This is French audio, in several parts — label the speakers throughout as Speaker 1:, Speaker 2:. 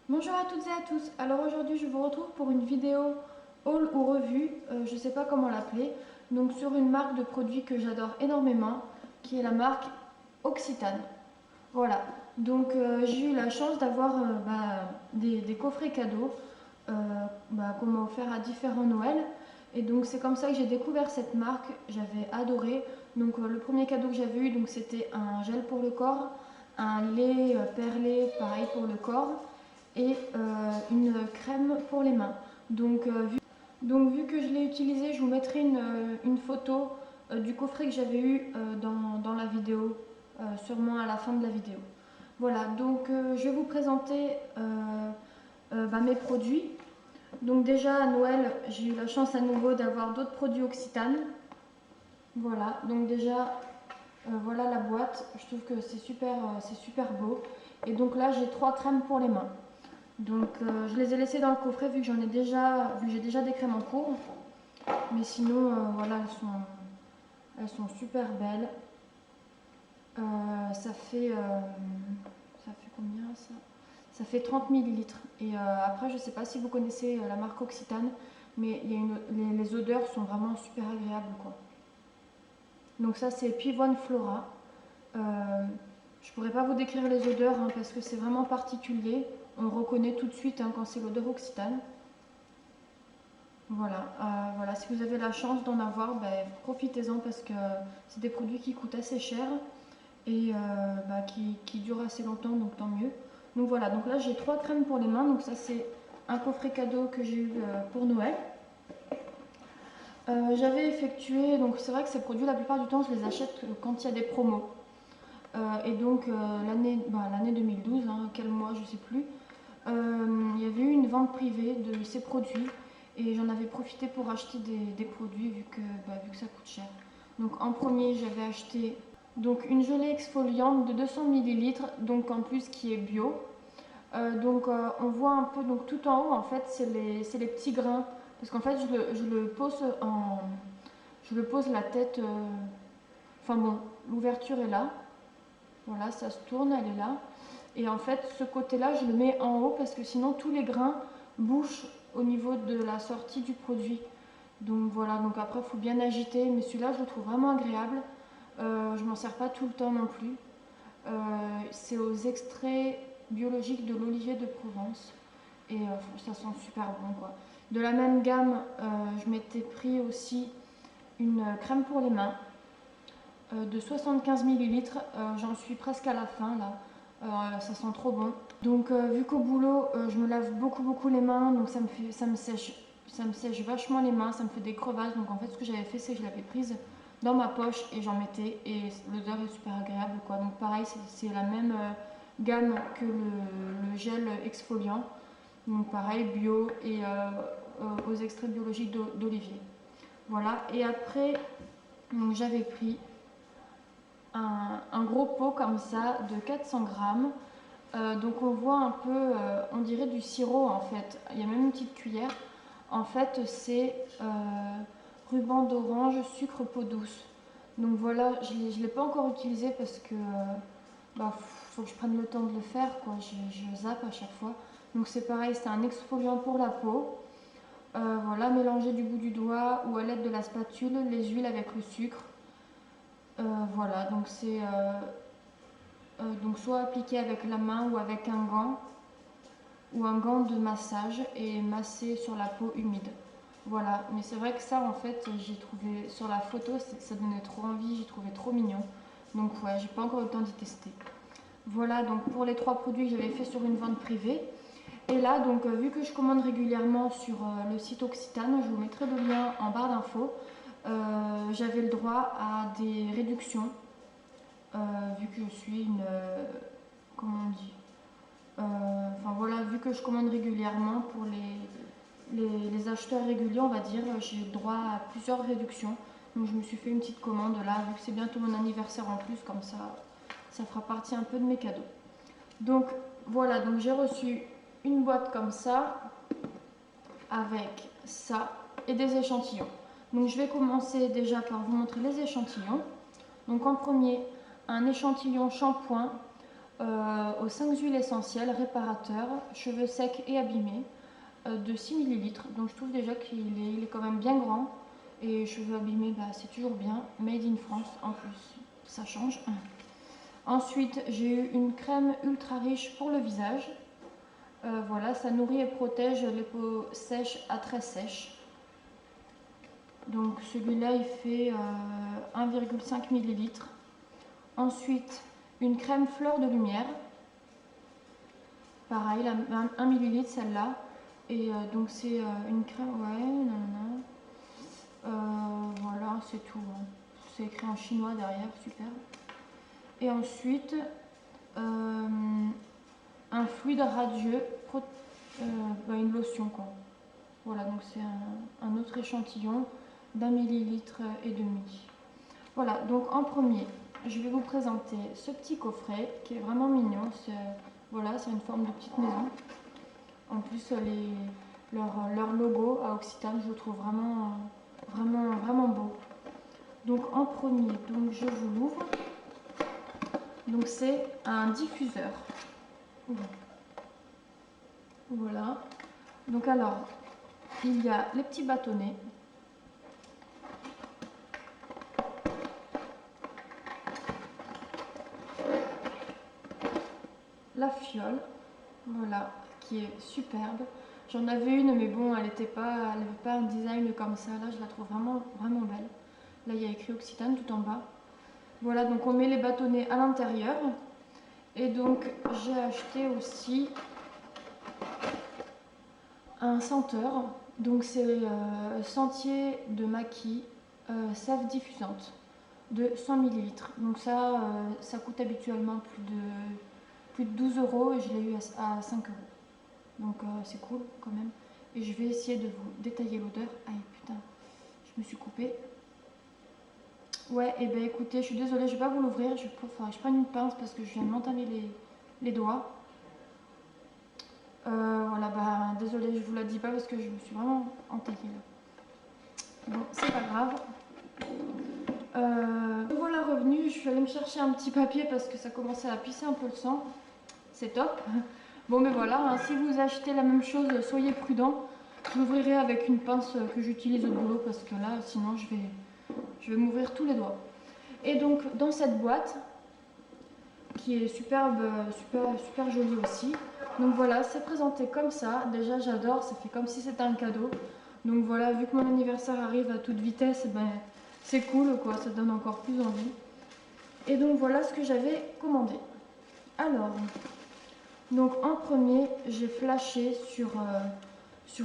Speaker 1: Bonjour à toutes et à tous. Alors aujourd'hui, je vous retrouve pour une vidéo haul ou revue, je ne sais pas comment l'appeler, donc sur une marque de produits que j'adore énormément, qui est la marque Occitane. Voilà. Donc j'ai eu la chance d'avoir des coffrets cadeaux qu'on m'a offert à différents Noëls. Et donc c'est comme ça que j'ai découvert cette marque. J'avais adoré. Donc le premier cadeau que j'avais eu, donc c'était un gel pour le corps, un lait perlé, pareil pour le corps, et une crème pour les mains. Donc vu que je l'ai utilisé, je vous mettrai une photo du coffret que j'avais eu dans la vidéo, sûrement à la fin de la vidéo. Voilà, donc je vais vous présenter mes produits. Donc déjà à Noël, j'ai eu la chance à nouveau d'avoir d'autres produits Occitane. Voilà, donc déjà voilà la boîte. Je trouve que c'est super beau. Et donc là j'ai trois crèmes pour les mains. Donc je les ai laissées dans le coffret vu que vu que j'ai déjà des crèmes en cours. Mais sinon voilà elles sont super belles. Ça fait combien ça? Ça fait 30 millilitres. Et après, je ne sais pas si vous connaissez la marque Occitane, mais les odeurs sont vraiment super agréables, quoi. Donc ça, c'est Pivoine Flora. Je pourrais pas vous décrire les odeurs hein, parce que c'est vraiment particulier. On reconnaît tout de suite hein, quand c'est l'odeur Occitane. Voilà, si vous avez la chance d'en avoir, ben, profitez-en parce que c'est des produits qui coûtent assez cher et qui durent assez longtemps, donc tant mieux. Donc voilà, donc là j'ai trois crèmes pour les mains, donc ça c'est un coffret cadeau que j'ai eu pour Noël. J'avais effectué, donc c'est vrai que ces produits la plupart du temps je les achète quand il y a des promos. Et donc l'année 2012, hein, quel mois je sais plus, il y avait eu une vente privée de ces produits et j'en avais profité pour acheter des produits vu que ça coûte cher. Donc en premier j'avais acheté donc une gelée exfoliante de 200 millilitres, donc en plus qui est bio. On voit un peu donc tout en haut en fait c'est les petits grains parce qu'en fait je le pose la tête enfin bon l'ouverture est là, voilà ça se tourne, elle est là et en fait ce côté là je le mets en haut parce que sinon tous les grains bouchent au niveau de la sortie du produit. Donc voilà, donc après il faut bien agiter, mais celui-là je le trouve vraiment agréable. Je m'en sers pas tout le temps non plus. C'est aux extraits biologiques de l'olivier de Provence et ça sent super bon quoi. De la même gamme, je m'étais pris aussi une crème pour les mains de 75 millilitres. J'en suis presque à la fin là. Ça sent trop bon. Donc vu qu'au boulot je me lave beaucoup les mains, donc ça me sèche vachement les mains, ça me fait des crevasses. Donc en fait ce que j'avais fait c'est que je l'avais prise dans ma poche et j'en mettais et l'odeur est super agréable quoi. Donc pareil c'est la même gamme que le gel exfoliant. Donc pareil bio et aux extraits biologiques d'olivier. Voilà, et après j'avais pris un gros pot comme ça de 400 grammes. Donc on voit un peu, on dirait du sirop en fait. Il y a même une petite cuillère. En fait, c'est ruban d'orange, sucre, peau douce. Donc voilà, je ne l'ai pas encore utilisé parce que faut que je prenne le temps de le faire, quoi. Je zappe à chaque fois. Donc c'est pareil, c'est un exfoliant pour la peau. Voilà, mélanger du bout du doigt ou à l'aide de la spatule les huiles avec le sucre. Voilà, donc c'est donc soit appliqué avec la main ou un gant de massage et masser sur la peau humide. Voilà, mais c'est vrai que ça en fait j'ai trouvé sur la photo ça donnait trop envie, j'ai trouvé trop mignon. Donc ouais, j'ai pas encore eu le temps d'y tester. Voilà donc pour les trois produits que j'avais fait sur une vente privée. Et là donc vu que je commande régulièrement sur le site Occitane, je vous mettrai le lien en barre d'infos. J'avais le droit à des réductions vu que je suis une comment on dit enfin voilà, vu que je commande régulièrement pour les acheteurs réguliers, on va dire, j'ai le droit à plusieurs réductions. Donc je me suis fait une petite commande là, vu que c'est bientôt mon anniversaire en plus, comme ça fera partie un peu de mes cadeaux. Donc voilà, donc j'ai reçu une boîte comme ça, avec ça et des échantillons. Donc je vais commencer déjà par vous montrer les échantillons. Donc en premier, un échantillon shampoing aux 5 huiles essentielles réparateurs, cheveux secs et abîmés de 6 millilitres. Donc je trouve déjà qu'il est quand même bien grand. Et cheveux abîmés, bah, c'est toujours bien. Made in France en plus, ça change. Ensuite, j'ai eu une crème ultra riche pour le visage. Voilà, ça nourrit et protège les peaux sèches à très sèches. Donc celui-là, il fait 1,5 ml. Ensuite, une crème fleur de lumière. Pareil, 1 ml celle-là. Et donc c'est une crème, ouais, non. Voilà, c'est tout. Hein. C'est écrit en chinois derrière, super. Et ensuite, un fluide radieux, une lotion quoi. Voilà, donc c'est un autre échantillon d'1,5 millilitre. Voilà, donc en premier, je vais vous présenter ce petit coffret qui est vraiment mignon. Voilà, c'est une forme de petite maison. En plus, leur logo à Occitane, je le trouve vraiment beau. Donc en premier, donc je vous l'ouvre. Donc c'est un diffuseur. Voilà. Donc alors, il y a les petits bâtonnets. La fiole, voilà, qui est superbe. J'en avais une, mais bon, elle n'avait pas un design comme ça. Là, je la trouve vraiment belle. Là, il y a écrit Occitane tout en bas. Voilà, donc on met les bâtonnets à l'intérieur. Et donc, j'ai acheté aussi un senteur. Donc, c'est Sentier de Maquis, sève diffusante de 100 millilitres. Donc ça coûte habituellement plus de 12 € et je l'ai eu à 5 €. Donc c'est cool quand même. Et je vais essayer de vous détailler l'odeur. Aïe putain, je me suis coupée. Ouais, et ben écoutez, je suis désolée, je vais pas vous l'ouvrir. Je prends une pince parce que je viens de m'entamer les doigts. Voilà, bah désolée, je vous la dis pas parce que je me suis vraiment entaillée là. Bon, c'est pas grave. Me voilà revenue, je suis allée me chercher un petit papier parce que ça commençait à pisser un peu le sang. C'est top. Bon mais voilà, hein, si vous achetez la même chose, soyez prudent. Je l'ouvrirai avec une pince que j'utilise au boulot parce que là, sinon je vais m'ouvrir tous les doigts. Et donc dans cette boîte, qui est superbe, super jolie aussi. Donc voilà, c'est présenté comme ça. Déjà j'adore, ça fait comme si c'était un cadeau. Donc voilà, vu que mon anniversaire arrive à toute vitesse, ben, c'est cool quoi, ça donne encore plus envie. Et donc voilà ce que j'avais commandé. Alors, donc en premier, j'ai flashé sur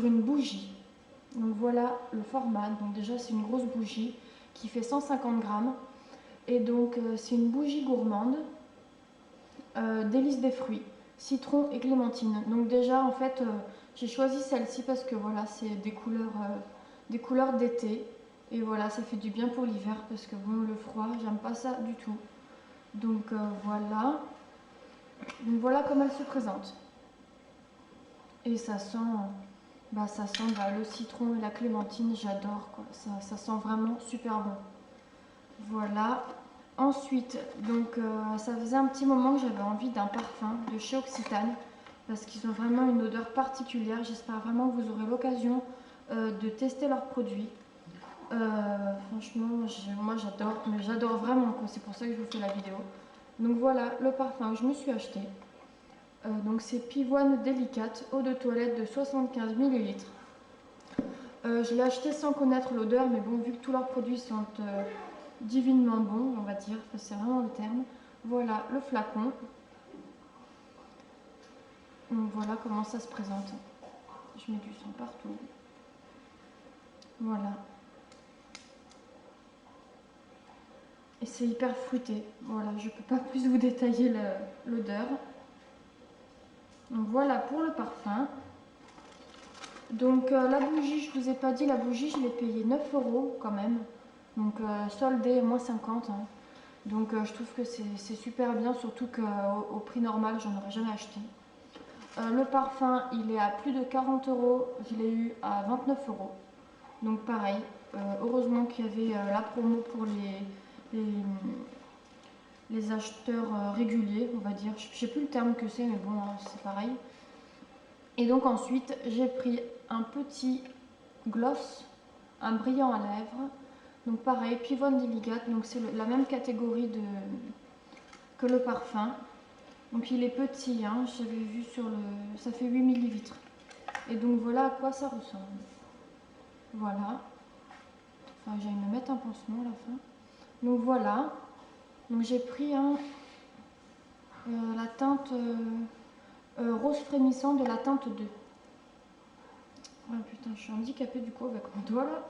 Speaker 1: une bougie. Donc voilà le format. Donc déjà c'est une grosse bougie qui fait 150 grammes. Et donc c'est une bougie gourmande, délice des fruits, citron et clémentine. Donc déjà en fait j'ai choisi celle-ci parce que voilà c'est des couleurs d'été. Et voilà, ça fait du bien pour l'hiver parce que bon le froid, j'aime pas ça du tout. Donc voilà. Donc voilà comment elle se présente. Et ça sent le citron et la clémentine, j'adore quoi. Ça sent vraiment super bon. Voilà. Ensuite, donc ça faisait un petit moment que j'avais envie d'un parfum de chez Occitane parce qu'ils ont vraiment une odeur particulière. J'espère vraiment que vous aurez l'occasion de tester leurs produits. Franchement, moi j'adore, mais j'adore vraiment quoi. C'est pour ça que je vous fais la vidéo. Donc voilà le parfum que je me suis acheté. Donc c'est Pivoine Délicate, eau de toilette de 75 millilitres. Je l'ai acheté sans connaître l'odeur, mais bon, vu que tous leurs produits sont divinement bons, on va dire, c'est vraiment le terme. Voilà le flacon. Donc voilà comment ça se présente. Je mets du sang partout. Voilà. Et c'est hyper fruité. Voilà, je ne peux pas plus vous détailler l'odeur. Donc voilà pour le parfum. Donc la bougie, je vous ai pas dit, la bougie, je l'ai payée 9 € quand même. Donc soldé moins 50. Hein. Donc je trouve que c'est super bien, surtout qu'au prix normal, j'en aurais jamais acheté. Le parfum, il est à plus de 40 €. Je l'ai eu à 29 €. Donc pareil, heureusement qu'il y avait la promo pour les acheteurs réguliers, on va dire. Je sais plus le terme que c'est, mais bon, c'est pareil. Et donc ensuite, j'ai pris un petit gloss, un brillant à lèvres. Donc pareil, Pivot Delicate, donc c'est la même catégorie que le parfum. Donc il est petit, hein, j'avais vu sur le... ça fait 8 millilitres. Et donc voilà à quoi ça ressemble. Voilà. Enfin, j'allais me mettre un pansement à la fin. Donc voilà. Donc j'ai pris la teinte rose frémissant de la teinte 2. Ah putain, je suis handicapée du coup avec mon doigt là.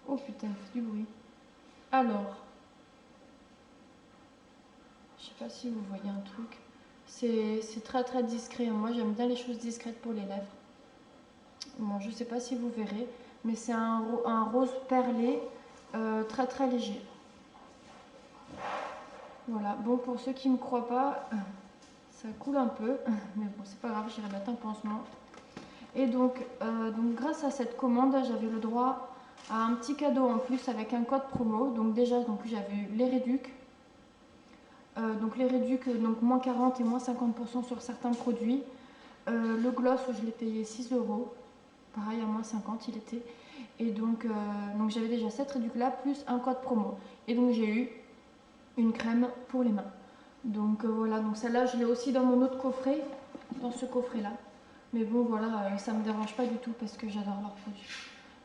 Speaker 1: Oh putain, il fait du bruit. Alors, je sais pas si vous voyez un truc. C'est très très discret. Moi j'aime bien les choses discrètes pour les lèvres. Bon, je sais pas si vous verrez, mais c'est un rose perlé très très léger. Voilà, bon pour ceux qui ne me croient pas, ça coule un peu, mais bon c'est pas grave, j'irai mettre un pansement. Et donc grâce à cette commande, j'avais le droit à un petit cadeau en plus avec un code promo. Donc déjà j'avais eu les réducs. Donc les réducs, donc moins 40 et moins 50% sur certains produits. Le gloss, je l'ai payé 6 euros. Pareil, à moins 50 il était. Et donc j'avais déjà cette réduc là plus un code promo. Et donc j'ai eu une crème pour les mains. Donc voilà, donc celle-là je l'ai aussi dans mon autre coffret, dans ce coffret là. Mais bon voilà, ça me dérange pas du tout parce que j'adore leurs produits.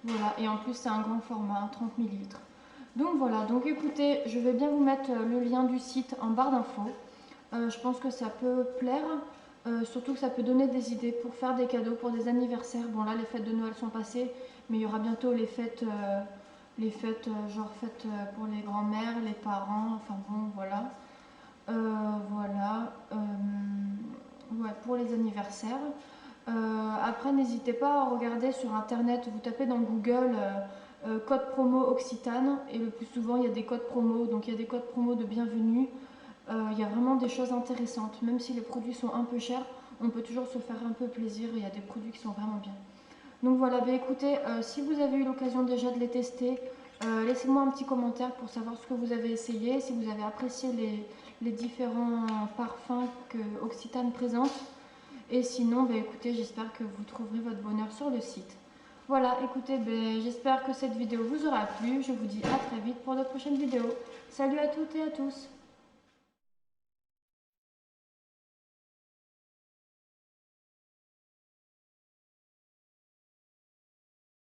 Speaker 1: Voilà, et en plus c'est un grand format, 30 millilitres. Donc voilà, donc écoutez, je vais bien vous mettre le lien du site en barre d'infos. Je pense que ça peut plaire, surtout que ça peut donner des idées pour faire des cadeaux pour des anniversaires. Bon là les fêtes de Noël sont passées, mais il y aura bientôt les fêtes genre fêtes pour les grands-mères, les parents, enfin bon voilà. Voilà, ouais, pour les anniversaires. Après, n'hésitez pas à regarder sur internet, vous tapez dans Google code promo Occitane et le plus souvent il y a des codes promo, donc il y a des codes promo de bienvenue. Il y a vraiment des choses intéressantes, même si les produits sont un peu chers, on peut toujours se faire un peu plaisir et il y a des produits qui sont vraiment bien. Donc voilà, bah écoutez, si vous avez eu l'occasion déjà de les tester, laissez-moi un petit commentaire pour savoir ce que vous avez essayé, si vous avez apprécié les différents parfums que Occitane présente. Et sinon, bah écoutez, j'espère que vous trouverez votre bonheur sur le site. Voilà, écoutez, bah, j'espère que cette vidéo vous aura plu. Je vous dis à très vite pour de prochaines vidéos. Salut à toutes et à tous!